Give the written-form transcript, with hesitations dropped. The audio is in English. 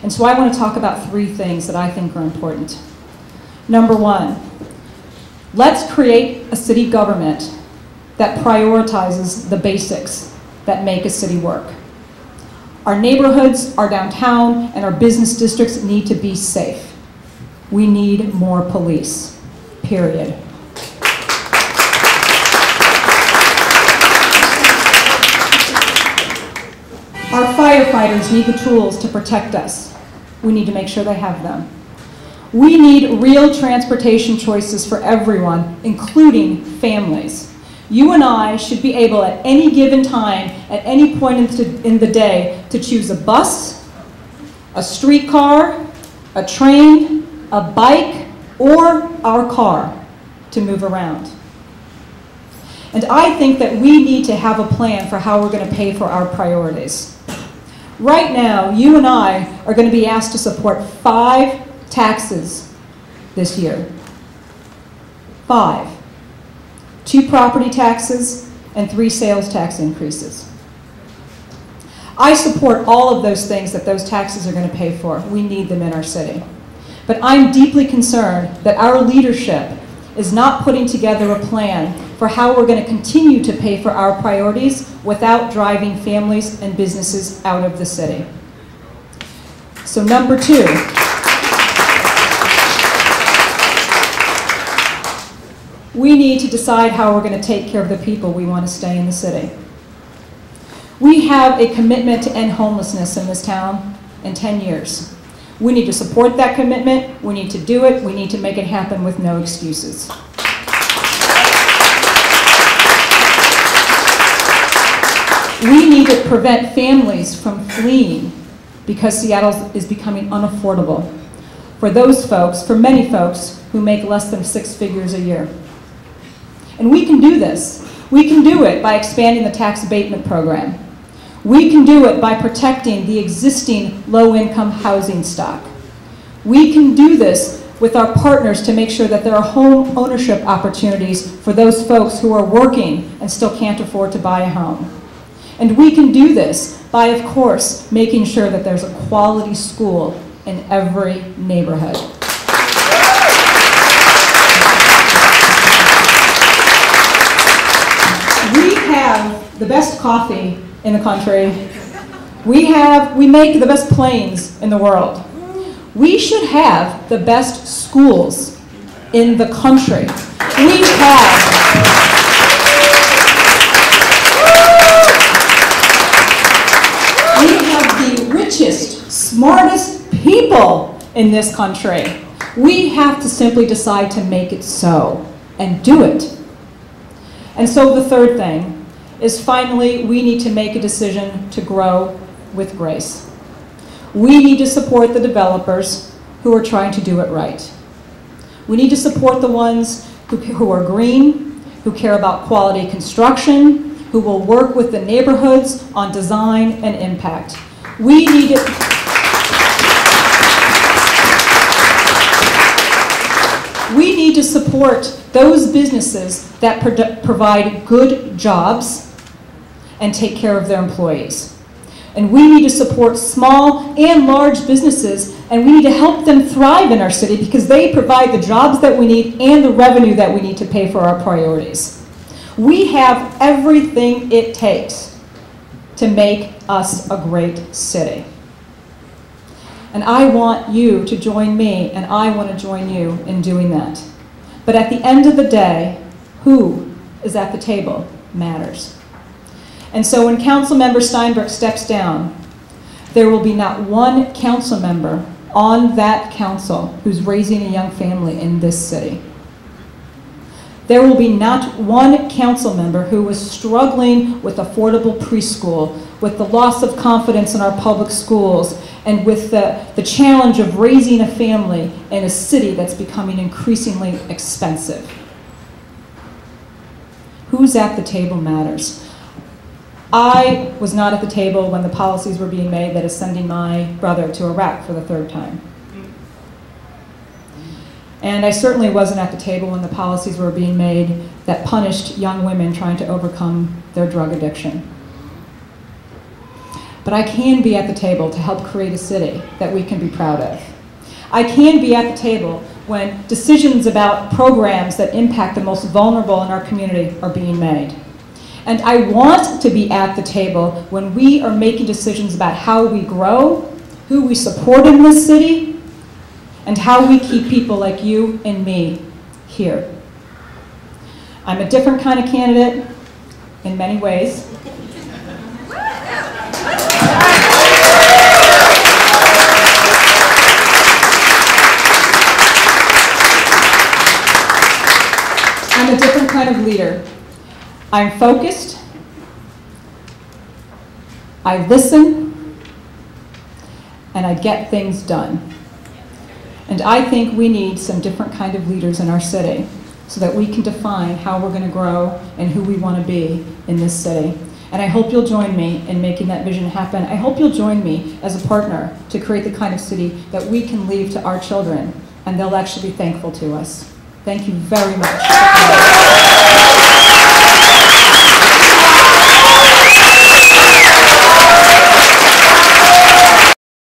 And so I want to talk about three things that I think are important. Number one, let's create a city government that prioritizes the basics that make a city work. Our neighborhoods, our downtown, and our business districts need to be safe. We need more police, period. Our firefighters need the tools to protect us. We need to make sure they have them. We need real transportation choices for everyone, including families. You and I should be able at any given time, at any point in the day, to choose a bus, a streetcar, a train, a bike, or our car to move around. And I think that we need to have a plan for how we're going to pay for our priorities. Right now, you and I are going to be asked to support 5 taxes this year. 5. 2 property taxes and 3 sales tax increases. I support all of those things that those taxes are going to pay for. We need them in our city. But I'm deeply concerned that our leadership is not putting together a plan for how we're going to continue to pay for our priorities without driving families and businesses out of the city. So number 2, we need to decide how we're going to take care of the people we want to stay in the city. We have a commitment to end homelessness in this town in 10 years. We need to support that commitment. We need to do it. We need to make it happen with no excuses. We need to prevent families from fleeing because Seattle is becoming unaffordable for those folks, for many folks who make less than 6 figures a year. And we can do this. We can do it by expanding the tax abatement program. We can do it by protecting the existing low-income housing stock. We can do this with our partners to make sure that there are home ownership opportunities for those folks who are working and still can't afford to buy a home. And we can do this by, of course, making sure that there's a quality school in every neighborhood. We have the best coffee in the country. We make the best planes in the world. We should have the best schools in the country. We have the richest, smartest people in this country. We have to simply decide to make it so and do it. And so the third thing is finally we need to make a decision to grow with grace. We need to support the developers who are trying to do it right. We need to support the ones who are green, who care about quality construction, who will work with the neighborhoods on design and impact. We need to support those businesses that provide good jobs and take care of their employees. And we need to support small and large businesses, and we need to help them thrive in our city because they provide the jobs that we need and the revenue that we need to pay for our priorities. We have everything it takes to make us a great city. And I want you to join me, and I want to join you in doing that. But at the end of the day, who is at the table matters. And so when Councilmember Steinberg steps down, there will be not one council member on that council who's raising a young family in this city. There will be not one council member who was struggling with affordable preschool, with the loss of confidence in our public schools, and with the challenge of raising a family in a city that's becoming increasingly expensive. Who's at the table matters. I was not at the table when the policies were being made that is sending my brother to Iraq for the 3rd time. And I certainly wasn't at the table when the policies were being made that punished young women trying to overcome their drug addiction. but I can be at the table to help create a city that we can be proud of. I can be at the table when decisions about programs that impact the most vulnerable in our community are being made. And I want to be at the table when we are making decisions about how we grow, who we support in this city, and how we keep people like you and me here. I'm a different kind of candidate in many ways. I'm a different kind of leader. I'm focused, I listen, and I get things done. And I think we need some different kind of leaders in our city so that we can define how we're going to grow and who we want to be in this city. And I hope you'll join me in making that vision happen. I hope you'll join me as a partner to create the kind of city that we can leave to our children, and they'll actually be thankful to us. Thank you very much.